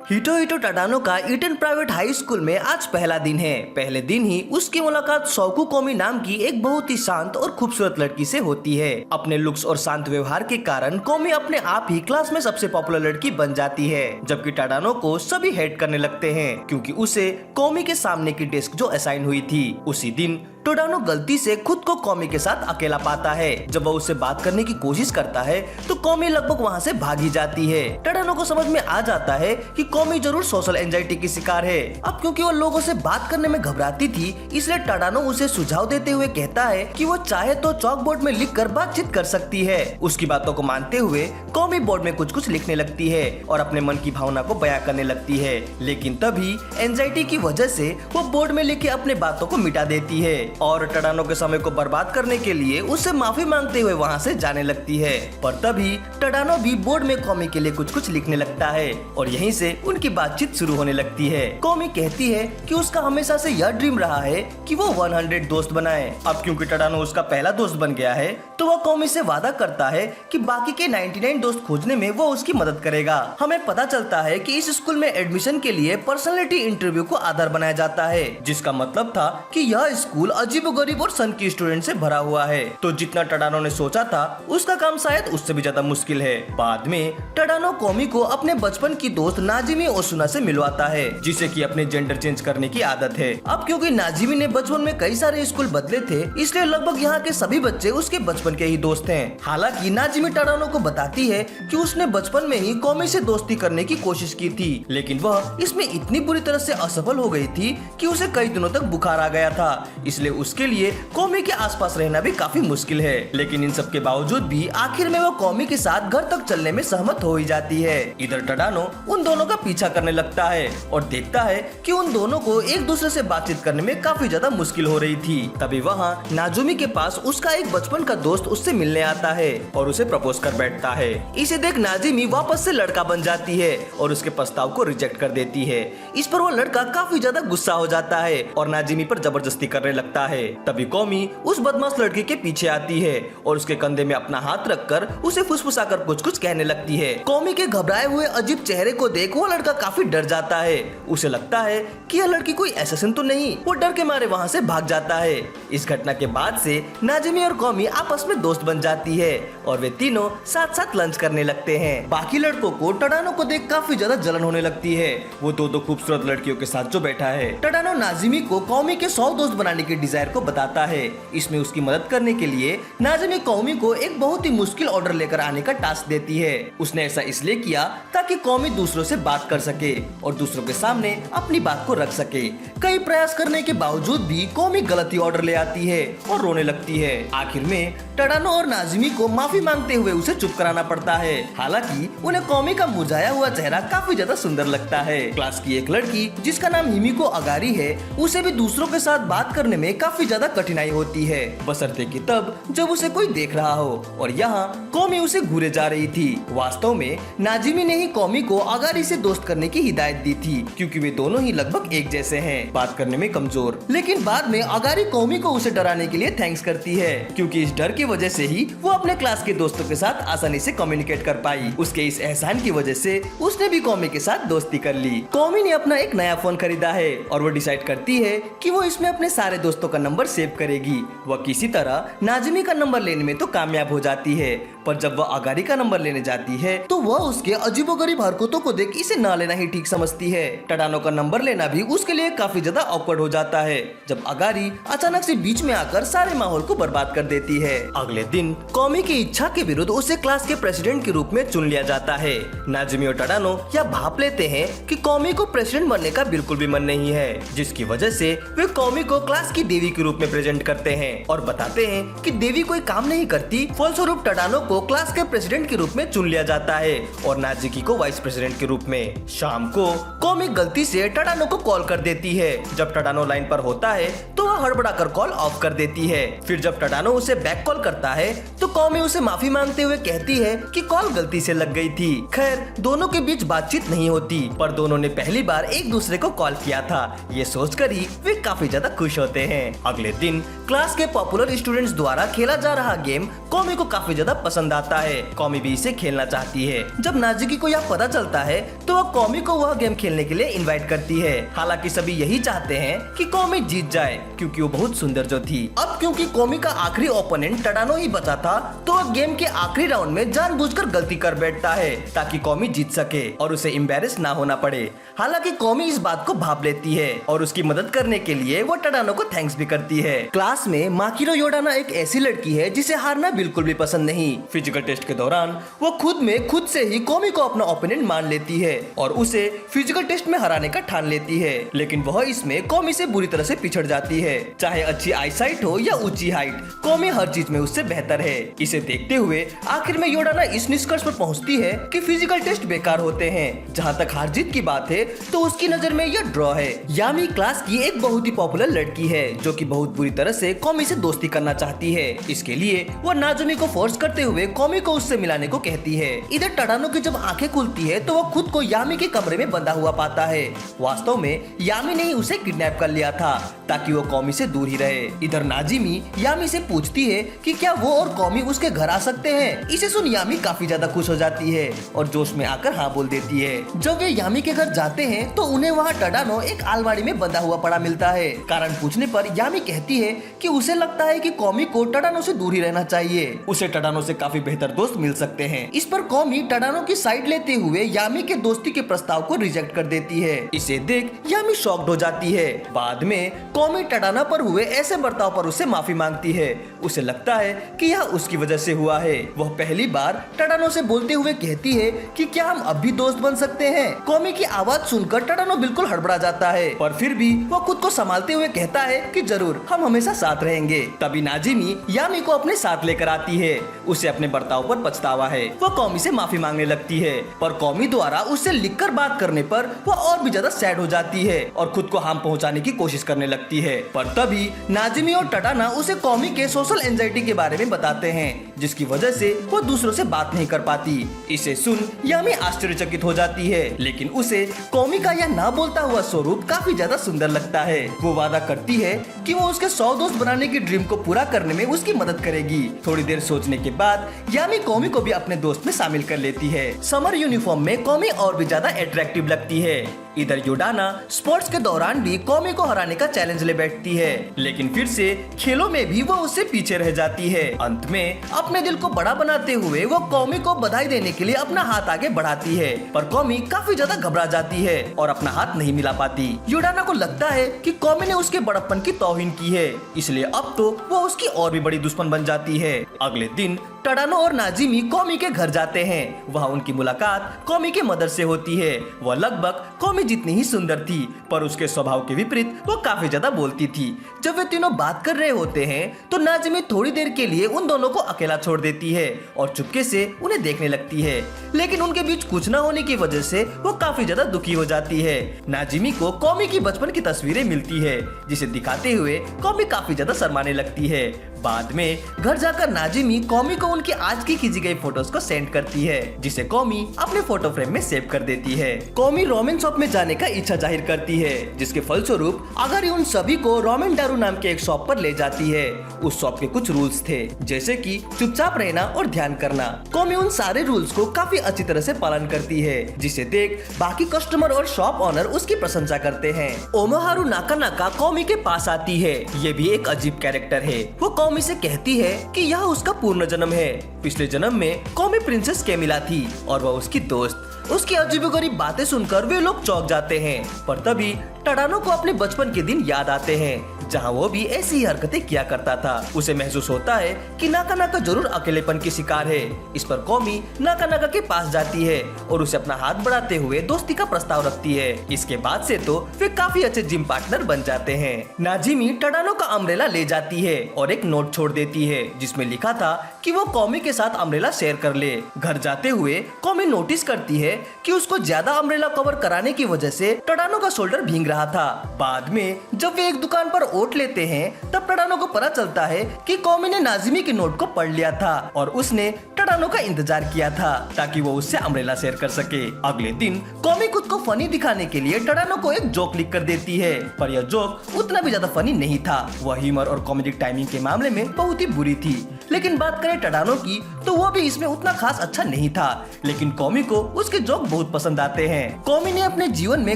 हिटोहिटो टाडानो का eaten private high school में आज पहला दिन है। पहले दिन ही उसकी मुलाकात सोको कोमी नाम की एक बहुत ही शांत और खूबसूरत लड़की से होती है। अपने लुक्स और शांत व्यवहार के कारण कोमी अपने आप ही क्लास में सबसे पॉपुलर लड़की बन जाती है, जबकि टाडानो को सभी हेट करने लगते हैं क्योंकि उसे कोमी के सामने की डेस्क जो असाइन हुई थी उसी दिन टाडानो गलती से खुद को कोमी के साथ अकेला पाता है। जब वह उससे बात करने की कोशिश करता है तो कोमी लगभग वहाँ से भागी जाती है। टाडानो को समझ में आ जाता है कि कोमी जरूर सोशल एंजाइटी की शिकार है। अब क्योंकि वो लोगों से बात करने में घबराती थी, इसलिए टाडानो उसे सुझाव देते हुए कहता है कि वो चाहे तो चॉक बोर्ड में लिखकर बातचीत कर सकती है। उसकी बातों को मानते हुए कोमी बोर्ड में कुछ कुछ लिखने लगती है और अपने मन की भावना को बयां करने लगती है, लेकिन तभी एंजाइटी की वजह से वो बोर्ड में लिखे अपने बातों को मिटा देती है और टाडानो के समय को बर्बाद करने के लिए उससे माफी मांगते हुए वहाँ से जाने लगती है। पर तभी टाडानो भी बोर्ड में कोमी के लिए कुछ कुछ लिखने लगता है और यहीं से उनकी बातचीत शुरू होने लगती है। कोमी कहती है कि उसका हमेशा से यह ड्रीम रहा है कि वो 100 दोस्त बनाए। अब क्योंकि टाडानो उसका पहला दोस्त बन गया है तो वह कोमी से वादा करता है कि बाकी के 99 दोस्त खोजने में वो उसकी मदद करेगा। हमें पता चलता है कि इस स्कूल में एडमिशन के लिए पर्सनालिटी इंटरव्यू को आधार बनाया जाता है, जिसका मतलब था कि यह स्कूल अजीबोगरीब और सन की स्टूडेंट से भरा हुआ है। तो जितना टाडानो ने सोचा था उसका काम शायद उससे भी ज्यादा मुश्किल है। बाद में टाडानो कोमी को अपने बचपन की दोस्त नाजिमी ओसुना से मिलवाता है, जिसे कि अपने जेंडर चेंज करने की आदत है। अब क्योंकि नाजिमी ने बचपन में कई सारे स्कूल बदले थे, इसलिए लगभग यहाँ के सभी बच्चे उसके बचपन के ही दोस्त हैं। हालांकि नाजिमी टाडानो को बताती है कि उसने बचपन में ही कोमी से दोस्ती करने की कोशिश की थी, लेकिन वह इसमें इतनी बुरी तरह से असफल हो गई थी कि उसे कई दिनों तक बुखार आ गया था, इसलिए उसके लिए कोमी के आसपास रहना भी काफी मुश्किल है। लेकिन इन सब के बावजूद भी आखिर में वो कोमी के साथ घर तक चलने में सहमत हो ही जाती है। इधर टाडानो उन दोनों का पीछा करने लगता है और देखता है कि उन दोनों को एक दूसरे से बातचीत करने में काफी ज्यादा मुश्किल हो रही थी। तभी वहाँ नाजुमी के पास उसका एक बचपन का दोस्त उससे मिलने आता है और उसे प्रपोज कर बैठता है। इसे देख नाजिमी वापस से लड़का बन जाती है और उसके प्रस्ताव को रिजेक्ट कर देती है। इस पर वो लड़का काफी ज्यादा गुस्सा हो जाता है और नाजिमी पर जबरदस्ती करने लगता है। तभी कोमी उस बदमाश लड़के के पीछे आती है और उसके कंधे में अपना हाथ रखकर उसे फुसफुसाकर कुछ कुछ कहने लगती है। कोमी के घबराए हुए अजीब चेहरे को देख वो लड़का काफी डर जाता है। उसे लगता है कि यह लड़की कोई असैसिन तो नहीं। वो डर के मारे वहाँ से भाग जाता है। इस घटना के बाद से नाजिमी और कोमी आपस में दोस्त बन जाती है और वे तीनों साथ साथ लंच करने लगते हैं। बाकी लड़कों को टाडानो को देख काफी ज्यादा जलन होने लगती है। वो दो खूबसूरत लड़कियों के साथ जो बैठा है। टाडानो नाजिमी को कोमी के 100 दोस्त बनाने के डिजायर को बताता है। इसमें उसकी मदद करने के लिए नाजिमी कोमी को एक बहुत ही मुश्किल ऑर्डर लेकर आने का टास्क देती है। उसने ऐसा इसलिए किया ताकि कोमी दूसरों से बात कर सके और दूसरों के सामने अपनी बात को रख सके। कई प्रयास करने के बावजूद भी कोमी गलत ही ऑर्डर ले आती है और रोने लगती है। आखिर में टाडानो और नाजिमी को माफी मांगते हुए उसे चुप कराना पड़ता है। हालांकि उन्हें कोमी का मुरझाया हुआ चेहरा काफी ज्यादा सुंदर लगता है। क्लास की एक लड़की जिसका नाम हिमिको अगारी है, उसे भी दूसरों के साथ बात करने में काफी ज्यादा कठिनाई होती है, बशर्ते कि तब जब उसे कोई देख रहा हो। और यहाँ कोमी उसे घूरे जा रही थी। वास्तव में नाजिमी ने ही कोमी को अगारी से दोस्त करने की हिदायत दी थी, क्योंकि वे दोनों ही लगभग एक जैसे हैं, बात करने में कमजोर। लेकिन बाद में अगारी कोमी को उसे डराने के लिए थैंक्स करती है, क्योंकि इस डर की वजह से ही वो अपने क्लास के दोस्तों के साथ आसानी से कम्युनिकेट कर पाई। उसके इस एहसान की वजह से उसने भी कोमी के साथ दोस्ती कर ली। कोमी ने अपना एक नया फोन खरीदा है और वो डिसाइड करती है कि वो इसमें अपने सारे दोस्तों का नंबर सेव करेगी। वह किसी तरह नाजिमी का नंबर लेने में तो कामयाब हो जाती है, पर जब वह अगारी का नंबर लेने जाती है तो वह उसके अजीबोगरीब हरकतों को देख इसे ना लेना ही ठीक समझती है। टाडानो का नंबर लेना भी उसके लिए काफी ज्यादा ऑकवर्ड हो जाता है, जब अगारी अचानक से बीच में आकर सारे माहौल को बर्बाद कर देती है। अगले दिन कोमी की इच्छा के विरुद्ध उसे क्लास के प्रेसिडेंट के रूप में चुन लिया जाता है। नाजिमी और टाडानो यह भाप लेते हैं कि कोमी को प्रेसिडेंट बनने का बिल्कुल भी मन नहीं है, जिसकी वजह से वे कोमी को क्लास की देवी के रूप में प्रेजेंट करते हैं और बताते हैं कि देवी कोई काम नहीं करती। फलस्वरूप टाडानो को क्लास के प्रेसिडेंट के रूप में चुन लिया जाता है और नाजिकी को वाइस प्रेसिडेंट के रूप में। शाम को कॉमी गलती से टडानो को कॉल कर देती है। जब टडानो लाइन पर होता है तो वह हड़बड़ाकर कॉल ऑफ कर देती है। फिर जब टडानो उसे बैक कॉल करता है तो कॉमी उसे माफी मांगते हुए कहती है कि कॉल गलती से लग गई थी। खैर दोनों के बीच बातचीत नहीं होती, पर दोनों ने पहली बार एक दूसरे को कॉल किया था, ये सोचकर ही वे काफी ज्यादा खुश होते हैं। अगले दिन क्लास के पॉपुलर स्टूडेंट्स द्वारा खेला जा रहा गेम कॉमी को काफी ज्यादा पसंद आता है। कॉमी भी इसे खेलना चाहती है। जब नाजुकी को यह पता चलता है तो वह कॉमी को वह गेम खेलने के लिए इनवाइट करती है। हालांकि सभी यही चाहते हैं कि कॉमी जीत जाए क्योंकि वो बहुत सुंदर जो थी। अब क्योंकि कॉमी का आखिरी ओपोनेंट टडानो ही बचा था तो वह गेम के आखिरी राउंड में जानबूझकर गलती कर बैठता है ताकि कॉमी जीत सके और उसे एम्बैरेस ना होना पड़े। हालांकि कॉमी इस बात को भाप लेती है और उसकी मदद करने के लिए वो टडानो को थैंक्स भी करती है। क्लास में माकिरो योडाना एक ऐसी लड़की है जिसे हारना बिल्कुल भी पसंद नहीं। फिजिकल टेस्ट के दौरान वो खुद से ही कॉमी को अपना ओपोनेंट मान लेती है और उसे फिजिकल टेस्ट में हराने का ठान लेती है, लेकिन वह इसमें कॉमी से बुरी तरह से पिछड़ जाती है। चाहे अच्छी आईसाइट हो या ऊंची हाइट, कॉमी हर चीज में उससे बेहतर है। इसे देखते हुए आखिर में योडाना इस निष्कर्ष पर पहुंचती है कि फिजिकल टेस्ट बेकार होते हैं। जहां तक हार जीत की बात है तो उसकी नजर में यह ड्रॉ है। यामी क्लास की एक बहुत ही पॉपुलर लड़की है जो कि बहुत बुरी तरह से कॉमी से दोस्ती करना चाहती है। इसके लिए वो नाजुमी को फोर्स करते हुए कॉमी को उससे मिलाने को कहती है। इधर टडानो की जब आंखें खुलती है तो वो खुद को यामी के कमरे में बंधा हुआ पाता है। वास्तव में यामी ने ही उसे किडनैप कर लिया था ताकि वो कॉमी से दूर ही रहे। इधर नाजिमी यामी से पूछती है कि क्या वो और कॉमी उसके घर आ सकते हैं। इसे सुन यामी काफी ज्यादा खुश हो जाती है और जोश में आकर हाँ बोल देती है। जब वे यामी के घर जाते हैं तो उन्हें वहाँ टडानो एक अलमारी में बंधा हुआ पड़ा मिलता है। कारण पूछने पर यामी कहती है कि उसे लगता है कि कॉमी को टडानो से दूर ही रहना चाहिए, उसे टडानो से काफी बेहतर दोस्त मिल सकते हैं। इस पर कॉमी टडानो की साइड लेते हुए यामी के दोस्ती के प्रस्ताव को रिजेक्ट कर देती है। इसे देख यामी शॉक्ड हो जाती है। बाद में कॉमी टडाना पर हुए ऐसे बर्ताव पर उससे माफी मांगती है। उसे लगता है कि यह उसकी वजह से हुआ है। वह पहली बार टडानो से बोलते हुए कहती है कि क्या हम अब भी दोस्त बन सकते हैं। कॉमी की आवाज सुनकर टडानो बिल्कुल हड़बड़ा जाता है, पर फिर भी वह खुद को संभालते हुए कहता है कि जरूर हम हमेशा साथ रहेंगे। तभी नाजिमी यामी को अपने साथ लेकर आती है। उसे अपने बर्ताव पर पछतावा है। वह कॉमी से माफी मांगने लगती है, पर कॉमी द्वारा उससे लिखकर बात करने पर वह और भी ज्यादा सैड हो जाती है और खुद को हार्म पहुंचाने की कोशिश करने लगती है। पर तभी नाजिमी और टडाना उसे कॉमी के सोशल एंजाइटी के बारे में बताते हैं, जिसकी वजह से वो दूसरों से बात नहीं कर पाती। इसे सुन यामी आश्चर्यचकित हो जाती है, लेकिन उसे कॉमी का यह ना बोलता हुआ स्वरूप काफी ज्यादा सुंदर लगता है। वो वादा करती है कि वो उसके 100 दोस्त बनाने की ड्रीम को पूरा करने में उसकी मदद करेगी। थोड़ी देर सोचने के बाद यामी कॉमी को भी अपने दोस्त में शामिल कर लेती है। समर यूनिफॉर्म में कॉमी और भी ज्यादा अट्रैक्टिव लगती है। इधर योडाना स्पोर्ट्स के दौरान भी कॉमी को हराने का चैलेंज ले बैठती है, लेकिन फिर से खेलों में भी वो उससे पीछे रह जाती है। अंत में अपने दिल को बड़ा बनाते हुए वो कॉमी को बधाई देने के लिए अपना हाथ आगे बढ़ाती है, पर कॉमी काफी ज्यादा घबरा जाती है और अपना हाथ नहीं मिला पाती। योडाना को लगता है कि कॉमी ने उसके बड़प्पन की तौहीन की है, इसलिए अब तो वो उसकी और भी बड़ी दुश्मन बन जाती है। अगले दिन टडानो और नाजिमी कॉमी के घर जाते हैं। वहाँ उनकी मुलाकात कॉमी के मदर से होती है। वह लगभग कॉमी जितनी ही सुंदर थी, पर उसके स्वभाव के विपरीत वो काफी ज्यादा बोलती थी। जब वे तीनों बात कर रहे होते हैं तो नाजिमी थोड़ी देर के लिए उन दोनों को अकेला छोड़ देती है और चुपके से उन्हें देखने लगती है, लेकिन उनके बीच कुछ न होने की वजह से वो काफी ज्यादा दुखी हो जाती है। नाजिमी को कॉमी की बचपन की तस्वीरें मिलती है, जिसे दिखाते हुए कॉमी काफी ज्यादा शर्माने लगती है। बाद में घर जाकर नाजिमी कॉमी को उनकी आज की खींची गई फोटोज को सेंड करती है, जिसे कॉमी अपने फोटो फ्रेम में सेव कर देती है। कॉमी रोमेन शॉप में जाने का इच्छा जाहिर करती है, जिसके फलस्वरूप अगर उन सभी को रोमेन दारू नाम के एक शॉप पर ले जाती है। उस शॉप के कुछ रूल्स थे, जैसे कि चुपचाप रहना और ध्यान करना। कॉमी उन सारे रूल्स को काफी अच्छी तरह से पालन करती है, जिसे देख बाकी कस्टमर और शॉप ओनर उसकी प्रशंसा करते हैं। ओमोहारू नाका कॉमी के पास आती है। ये भी एक अजीब कैरेक्टर है। वो कॉमी से कहती है कि यह उसका पूर्ण जन्म है। पिछले जन्म में कॉमी प्रिंसेस कैमिला थी और वह उसकी दोस्त। उसकी अजीबोगरीब बातें सुनकर वे लोग चौंक जाते हैं, पर तभी टडानो को अपने बचपन के दिन याद आते हैं, जहाँ वो भी ऐसी ही हरकतें किया करता था। उसे महसूस होता है कि नाका नाका जरूर अकेलेपन की शिकार है। इस पर कौमी नाका नाका के पास जाती है और उसे अपना हाथ बढ़ाते हुए दोस्ती का प्रस्ताव रखती है। इसके बाद से तो वे काफी अच्छे जिम पार्टनर बन जाते हैं। नाजिमी टडानो का अम्ब्रेला ले जाती है और एक नोट छोड़ देती है जिसमें लिखा था कि वो कौमी के साथ अम्ब्रेला शेयर कर ले। घर जाते हुए कौमी नोटिस करती है कि उसको ज्यादा अम्ब्रेला कवर कराने की वजह से टडानो का शोल्डर भीग रहा था। बाद में जब वे एक दुकान पर ओट लेते हैं तब टडानो को पता चलता है कि कौमी ने नाजिमी के नोट को पढ़ लिया था और उसने टडानो का इंतजार किया था ताकि वो उससे अम्ब्रेला शेयर कर सके। अगले दिन कौमी खुद को फनी दिखाने के लिए टडानो को एक जोक लिख कर देती है, पर यह जोक उतना भी ज्यादा फनी नहीं था। वह ह्यूमर और कॉमेडिक टाइमिंग के मामले में बहुत ही बुरी थी। लेकिन बात करें टडानो की तो वो भी इसमें उतना खास अच्छा नहीं था, लेकिन कौमी को उसके जोक बहुत पसंद आते हैं। कौमी ने अपने जीवन में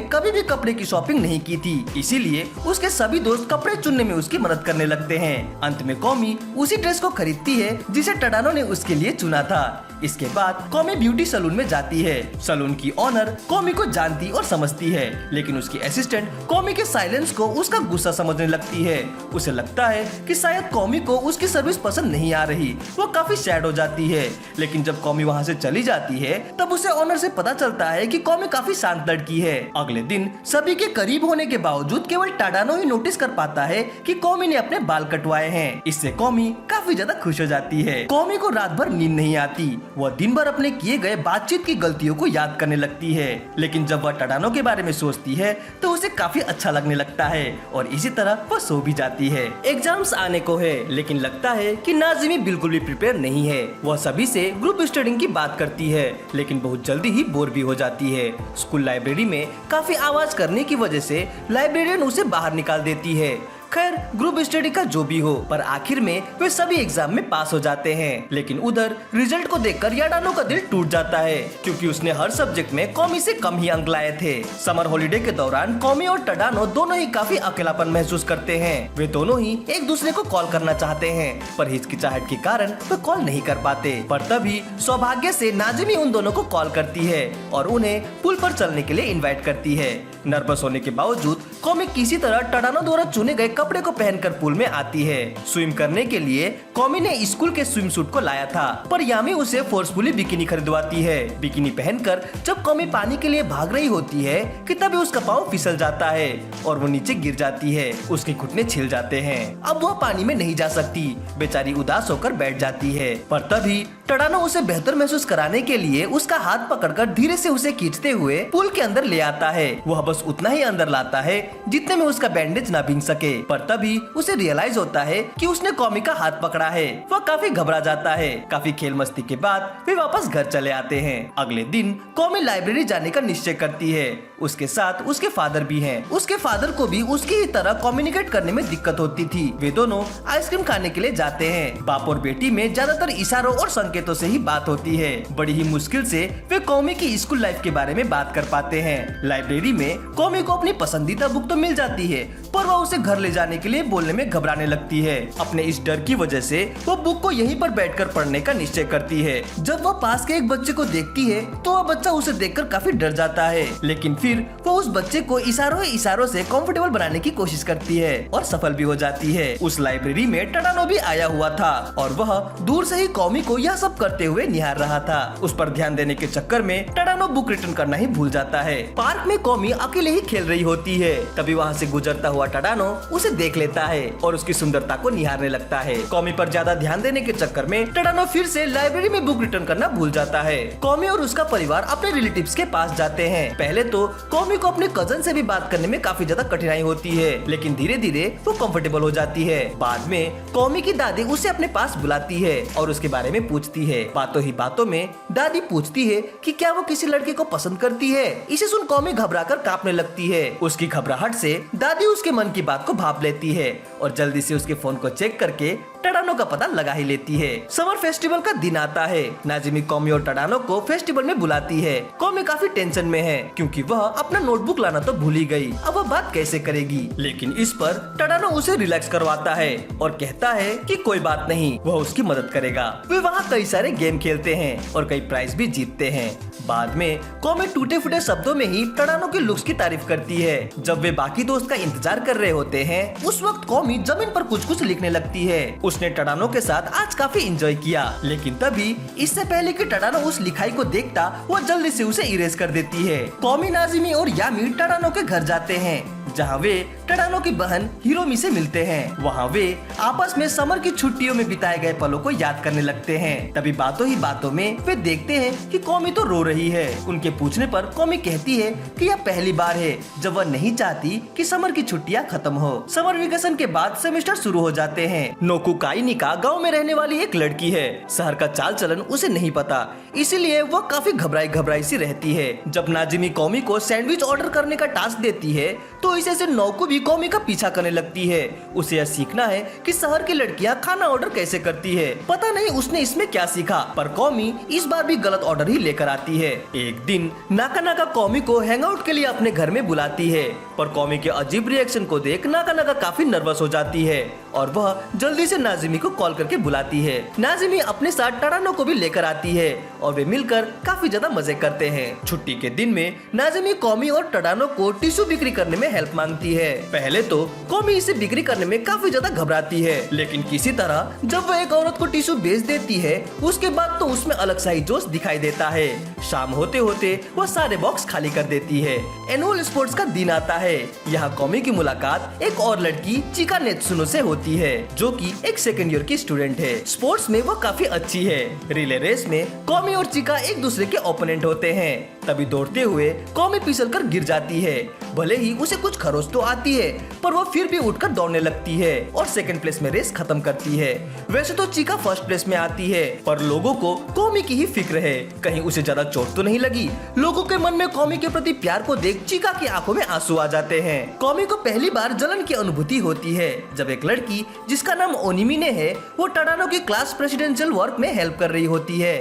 कभी भी कपड़े की शॉपिंग नहीं की थी, इसीलिए उसके सभी दोस्त कपड़े चुनने में उसकी मदद करने लगते हैं। अंत में कौमी उसी ड्रेस को खरीदती है जिसे टडानो ने उसके लिए चुना था। इसके बाद कौमी ब्यूटी सलून में जाती है। सलून की ऑनर कौमी को जानती और समझती है, लेकिन उसकी असिस्टेंट कौमी के साइलेंस को उसका गुस्सा समझने लगती है। उसे लगता है कि शायद कौमी को उसकी सर्विस पसंद नहीं आ रही। वो काफी सैड हो जाती है, लेकिन जब कौमी वहाँ से चली जाती है तब उसे ऑनर से पता चलता है कि कौमी काफी शांत लड़की है। अगले दिन सभी के करीब होने के बावजूद केवल टडानो ही नोटिस कर पाता है कि कौमी ने अपने बाल कटवाए हैं। इससे कौमी काफी ज्यादा खुश हो जाती है। कौमी को रात भर नींद नहीं आती। वह दिन भर अपने किए गए बातचीत की गलतियों को याद करने लगती है, लेकिन जब वह टडानो के बारे में सोचती है तो उसे काफी अच्छा लगने लगता है और इसी तरह वह सो भी जाती है। एग्जाम्स आने को है, लेकिन लगता है कि नाजिमी बिल्कुल भी प्रिपेयर नहीं है। वह सभी से ग्रुप स्टडी की बात करती है, लेकिन बहुत जल्दी ही बोर भी हो जाती है। स्कूल लाइब्रेरी में काफी आवाज करने की वजह से लाइब्रेरियन उसे बाहर निकाल देती है। खैर ग्रुप स्टडी का जो भी हो, पर आखिर में वे सभी एग्जाम में पास हो जाते हैं। लेकिन उधर रिजल्ट को देखकर याडानो का दिल टूट जाता है, क्योंकि उसने हर सब्जेक्ट में कौमी से कम ही अंक लाए थे। समर हॉलिडे के दौरान कौमी और टडानो दोनों ही काफी अकेलापन महसूस करते हैं। वे दोनों ही एक दूसरे को कॉल करना चाहते हैं, पर हिचकिचाहट के कारण वे कॉल नहीं कर पाते। पर तभी सौभाग्य से नाजिमी उन दोनों को कॉल करती है और उन्हें पुल पर चलने के लिए इन्वाइट करती है। नर्वस होने के बावजूद कौमी किसी तरह टडानो द्वारा चुने गए कपड़े को पहनकर पूल में आती है। स्विम करने के लिए कौमी ने स्कूल के स्विम सूट को लाया था, पर यामी उसे फोर्सफुली बिकिनी खरीदवाती है। बिकिनी पहनकर जब कौमी पानी के लिए भाग रही होती है कि तभी उसका पाँव फिसल जाता है और वो नीचे गिर जाती है। उसके घुटने छिल जाते हैं। अब वो पानी में नहीं जा सकती। बेचारी उदास होकर बैठ जाती है, पर तभी टडानो उसे बेहतर महसूस कराने के लिए उसका हाथ पकड़कर धीरे से उसे खींचते हुए पूल के अंदर ले आता है। वह बस उतना ही अंदर लाता है जितने में उसका बैंडेज ना भीग सके, पर तभी उसे रियलाइज होता है कि उसने कौमी का हाथ पकड़ा है। वह काफी घबरा जाता है। काफी खेल मस्ती के बाद वे वापस घर चले आते हैं। अगले दिन कौमी लाइब्रेरी जाने का निश्चय करती है। उसके साथ उसके फादर भी हैं। उसके फादर को भी उसकी ही तरह कम्युनिकेट करने में दिक्कत होती थी। वे दोनों आइसक्रीम खाने के लिए जाते हैं। बाप और बेटी में ज्यादातर इशारों और संकेतों से ही बात होती है। बड़ी ही मुश्किल से वे कौमी की स्कूल लाइफ के बारे में बात कर पाते हैं। लाइब्रेरी में कौमी को अपनी पसंदीदा बुक तो मिल जाती है, पर वह उसे घर ले जाने के लिए बोलने में घबराने लगती है। अपने इस डर की वजह से वो बुक को यहीं पर बैठकर पढ़ने का निश्चय करती है। जब वह पास के एक बच्चे को देखती है तो वह बच्चा उसे देखकर काफी डर जाता है, लेकिन फिर वो उस बच्चे को इशारों से कंफर्टेबल बनाने की कोशिश करती है और सफल भी हो जाती है। उस लाइब्रेरी में टडानो भी आया हुआ था और वह दूर से ही कौमी को यह सब करते हुए निहार रहा था। उस पर ध्यान देने के चक्कर में टडानो बुक रिटर्न करना ही भूल जाता है। पार्क में कौमी अकेले ही खेल रही होती है। तभी वहाँ से गुजरता हुआ टडानो उसे देख लेता है और उसकी सुंदरता को निहारने लगता है। कौमी पर ज्यादा ध्यान देने के चक्कर में टडानो फिर से लाइब्रेरी में बुक रिटर्न करना भूल जाता है। कौमी और उसका परिवार अपने रिलेटिव्स के पास जाते हैं। पहले तो कौमी को अपने कजन से भी बात करने में काफी ज्यादा कठिनाई होती है, लेकिन धीरे धीरे वो कंफर्टेबल हो जाती है। बाद में कौमी की दादी उसे अपने पास बुलाती है और उसके बारे में पूछती है। बातों ही बातों में दादी पूछती है कि क्या वो किसी लड़के को पसंद करती है। इसे सुन कौमी घबराकर कांपने लगती है। उसकी घबराहट से दादी उसके मन की बात को भाप लेती है और जल्दी से उसके फोन को चेक करके टडानो का पता लगा ही लेती है। समर फेस्टिवल का दिन आता है। नाजिमी कौमी और टडानो को फेस्टिवल में बुलाती है। कौमी काफी टेंशन में है क्योंकि वह अपना नोटबुक लाना तो भूल ही गई। अब वह बात कैसे करेगी, लेकिन इस पर टडानो उसे रिलैक्स करवाता है और कहता है कि कोई बात नहीं, वह उसकी मदद करेगा। वे वहाँ कई सारे गेम खेलते हैं और कई प्राइज भी जीतते हैं। बाद में कौमी टूटे फूटे शब्दों में ही टडानो के लुक्स की तारीफ करती है। जब वे बाकी दोस्त का इंतजार कर रहे होते हैं उस वक्त कौमी जमीन पर कुछ कुछ लिखने लगती है। उसने टडानो के साथ आज काफी एंजॉय किया, लेकिन तभी इससे पहले कि टडानो उस लिखाई को देखता वो जल्दी से उसे इरेज कर देती है। कौमी, नाजिमी और यामी टडानो के घर जाते हैं, जहाँ वे टडानो की बहन हिरोमी से मिलते हैं। वहाँ वे आपस में समर की छुट्टियों में बिताए गए पलों को याद करने लगते हैं। तभी बातों ही बातों में वे देखते हैं कि कौमी तो रो रही है। उनके पूछने पर कौमी कहती है कि यह पहली बार है जब वह नहीं चाहती कि समर की छुट्टियां खत्म हो। समर वेकेशन के बाद सेमेस्टर शुरू हो जाते हैं। नोकू काइनिका गाँव में रहने वाली एक लड़की है। शहर का चाल चलन उसे नहीं पता, इसीलिए वह काफी घबराई सी रहती है। जब नाजिमी कौमी को सैंडविच ऑर्डर करने का टास्क देती है तो इसे से नोकू भी कौमी का पीछा करने लगती है। उसे यह सीखना है कि शहर की लड़कियां खाना ऑर्डर कैसे करती है। पता नहीं उसने इसमें क्या सीखा, पर कौमी इस बार भी गलत ऑर्डर ही लेकर आती है। एक दिन नाका कौमी को हैंगआउट के लिए अपने घर में बुलाती है, पर कौमी के अजीब रिएक्शन को देख नाका काफी नर्वस हो जाती है और वह जल्दी से नाजिमी को कॉल करके बुलाती है। नाजिमी अपने साथ टडानो को भी लेकर आती है और वे मिलकर काफी ज्यादा मजे करते हैं। छुट्टी के दिन में नाजिमी कौमी और टडानो को टिश्यू बिक्री करने में हेल्प मांगती है। पहले तो कौमी इसे बिक्री करने में काफी ज्यादा घबराती है, लेकिन किसी तरह जब वह एक औरत को टिश्यू बेच देती है उसके बाद तो उसमें अलग सा ही जोश दिखाई देता है। शाम होते होते वह सारे बॉक्स खाली कर देती है। एनुअल स्पोर्ट्स का दिन आता है। यहाँ कौमी की मुलाकात एक और लड़की चिका नेत्सुनो से होती है, जो कि एक सेकंड ईयर की स्टूडेंट है। स्पोर्ट्स में वो काफी अच्छी है। रिले रेस में कौमी और चिका एक दूसरे के ओपोनेंट होते हैं। तभी दौड़ते हुए कौमी फिसलकर गिर जाती है। भले ही उसे कुछ खरोच तो आती है, पर वो फिर भी उठकर दौड़ने लगती है और सेकंड प्लेस में रेस खत्म करती है। वैसे तो चिका फर्स्ट प्लेस में आती है, पर लोगों को कौमी की ही फिक्र है, कहीं उसे ज्यादा चोट तो नहीं लगी। लोगों के मन में कौमी के प्रति प्यार को देख चिका की आंखों में आंसू आ जाते हैं। कौमी को पहली बार जलन की अनुभूति होती है जब एक लड़की जिसका नाम ओनिमिने है वो टडानो की क्लास प्रेसिडेंशियल वर्क में हेल्प कर रही होती है।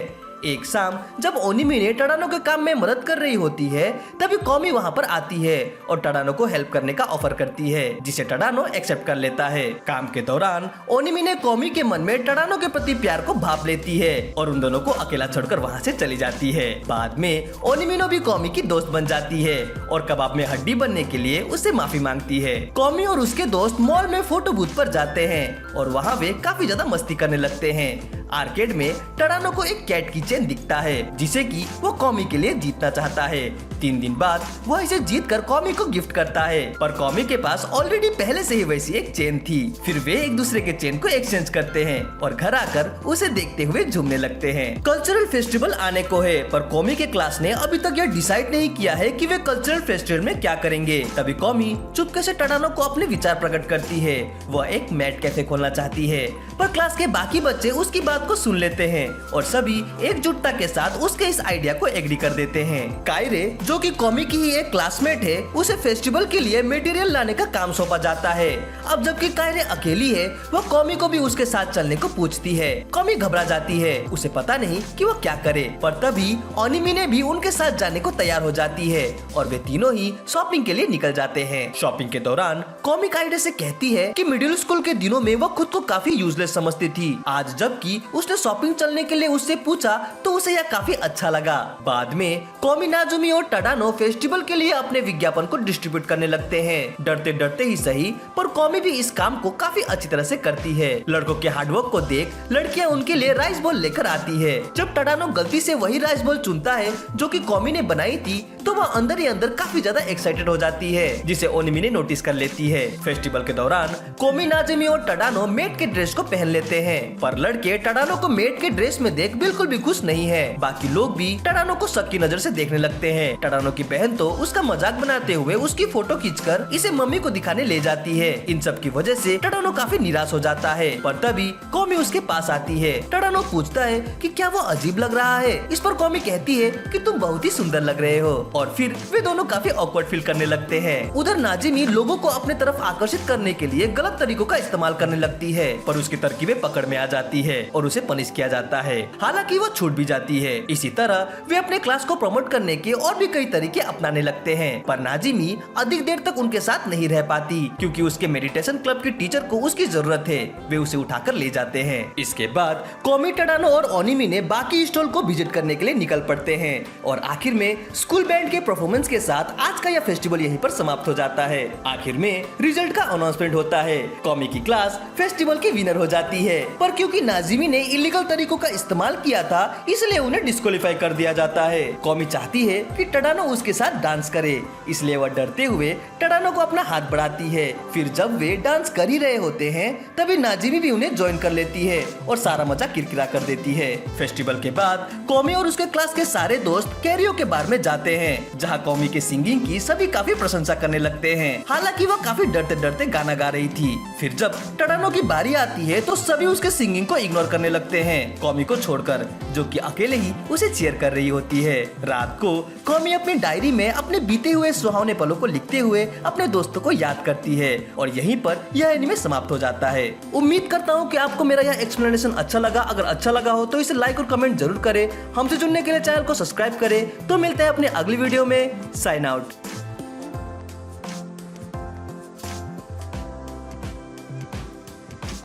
एक शाम जब ओनिमिने टडानो के काम में मदद कर रही होती है तभी कौमी वहाँ पर आती है और टडानो को हेल्प करने का ऑफर करती है, जिसे टडानो एक्सेप्ट कर लेता है। काम के दौरान ओनिमिने कौमी के मन में टडानो के प्रति प्यार को भाप लेती है और उन दोनों को अकेला छोड़कर वहाँ से चली जाती है। बाद में ओनिमिनो भी कौमी की दोस्त बन जाती है और कबाब में हड्डी बनने के लिए उससे माफी मांगती है। कौमी और उसके दोस्त मॉल में फोटो बूथ पर जाते हैं और वहाँ वे काफी ज्यादा मस्ती करने लगते हैं। आर्केड में टडानो को एक कैट की चेन दिखता है जिसे कि वो कौमी के लिए जीतना चाहता है। 3 दिन बाद वह इसे जीतकर कौमी को गिफ्ट करता है, पर कौमी के पास ऑलरेडी पहले से ही वैसी एक चेन थी। फिर वे एक दूसरे के चेन को एक्सचेंज करते हैं और घर आकर उसे देखते हुए झूमने लगते हैं। कल्चरल फेस्टिवल आने को है, पर कौमी के क्लास ने अभी तक यह डिसाइड नहीं किया है कि वे कल्चरल फेस्टिवल में क्या करेंगे। तभी कौमी चुपके से टडानो को अपने विचार प्रकट करती है। वह एक मैट कैफे खोलना चाहती है, पर क्लास के बाकी बच्चे उसकी बात को सुन लेते हैं और सभी एकजुटता के साथ उसके इस आइडिया को एग्री कर देते हैं। कायरे, जो कि कौमी की ही एक क्लासमेट है, उसे फेस्टिवल के लिए मटेरियल लाने का काम सौंपा जाता है। अब जबकि कायरे अकेली है, वह कौमी को भी उसके साथ चलने को पूछती है। कौमी घबरा जाती है, उसे पता नहीं कि वो क्या करे, पर तभी ओनिमिने भी उनके साथ जाने को तैयार हो जाती है और वे तीनों ही शॉपिंग के लिए निकल जाते हैं। शॉपिंग के दौरान कौमी कायरे से कहती है कि मिडिल स्कूल के दिनों में वो खुद को काफी यूजलेस समझती थी। आज जबकि उसने शॉपिंग चलने के लिए उससे पूछा तो उसे यह काफी अच्छा लगा। बाद में कौमी, नाजुमी और टडानो फेस्टिवल के लिए अपने विज्ञापन को डिस्ट्रीब्यूट करने लगते हैं। डरते डरते ही सही, पर कौमी भी इस काम को काफी अच्छी तरह से करती है। लड़कों के हार्डवर्क को देख लड़कियां उनके लिए राइस बॉल लेकर आती है। जब टडानो गलती से वही राइस बॉल चुनता है जो कि कौमी ने बनाई थी तो वह अंदर ही अंदर काफी ज्यादा एक्साइटेड हो जाती है, जिसे ओनिमिने नोटिस कर लेती है। फेस्टिवल के दौरान कौमी, नाजुमी और टडानो मेट के ड्रेस को पहन लेते हैं, पर लड़के टडानो को मेट के ड्रेस में देख बिल्कुल भी खुश नहीं है। बाकी लोग भी टडानो को शक की नजर से देखने लगते हैं। टडानो की बहन तो उसका मजाक बनाते हुए उसकी फोटो खींचकर इसे मम्मी को दिखाने ले जाती है। इन सब की वजह से टडानो काफी निराश हो जाता है, पर तभी कौमी उसके पास आती है। टडानो पूछता है कि क्या वो अजीब लग रहा है। इस पर कौमी कहती है कि तुम बहुत ही सुंदर लग रहे हो और फिर वे दोनों काफी ऑकवर्ड फील करने लगते हैं। उधर नाजिमी लोगों को अपने तरफ आकर्षित करने के लिए गलत तरीकों का इस्तेमाल करने लगती है, पर उसकी तरकीबें पकड़ में आ जाती है और उसे पनिश किया जाता है। हालांकि वो छूट भी जाती है। इसी तरह वे अपने क्लास को प्रमोट करने के और भी कई तरीके अपनाने लगते हैं, पर नाजिमी अधिक देर तक उनके साथ नहीं रह पाती क्योंकि उसके मेडिटेशन क्लब के टीचर को उसकी जरूरत है। वे उसे उठाकर ले जाते हैं। इसके बाद कॉमी, टडानो और ओनिमी ने बाकी स्टॉल को विजिट करने के लिए निकल पड़ते हैं और आखिर में स्कूल बैंड के परफॉर्मेंस के साथ आज का यह फेस्टिवल यहीं पर समाप्त हो जाता है। आखिर में रिजल्ट का अनाउंसमेंट होता है। कॉमी की क्लास फेस्टिवल की विनर हो जाती है, पर क्योंकि नाजिमी ने इलीगल तरीकों का इस्तेमाल किया था इसलिए उन्हें डिस्क्वालीफाई कर दिया जाता है। कॉमी चाहती है कि टडानो उसके साथ डांस करे, इसलिए वह डरते हुए टडानो को अपना हाथ बढ़ाती है। फिर जब वे डांस कर ही रहे होते हैं तभी नाजिमी भी उन्हें ज्वाइन कर लेती है और सारा मजा किरकिरा कर देती है। फेस्टिवल के बाद कॉमी और उसके क्लास के सारे दोस्त कैरियोके बार में जाते हैं, जहाँ कॉमी के सिंगिंग की सभी काफी प्रशंसा करने लगते हैं। हालांकि वह काफी डरते डरते गाना गा रही थी। फिर जब टडानो की बारी आती है तो सभी उसके सिंगिंग को इग्नोर करने लगते हैं, कॉमी को छोड़कर, जो कि अकेले ही उसे चीयर कर रही होती है। रात को कॉमी अपनी डायरी में अपने बीते हुए सुहावने पलों को लिखते हुए अपने दोस्तों को याद करती है और यहीं पर यह एनीमे समाप्त हो जाता है। उम्मीद करता हूँ कि आपको मेरा यह एक्सप्लेनेशन अच्छा लगा। अगर अच्छा लगा हो तो इसे लाइक और कमेंट जरूर करें। हमसे जुड़ने के लिए चैनल को सब्सक्राइब करें। तो मिलते हैं अपने अगली वीडियो में। Sign out.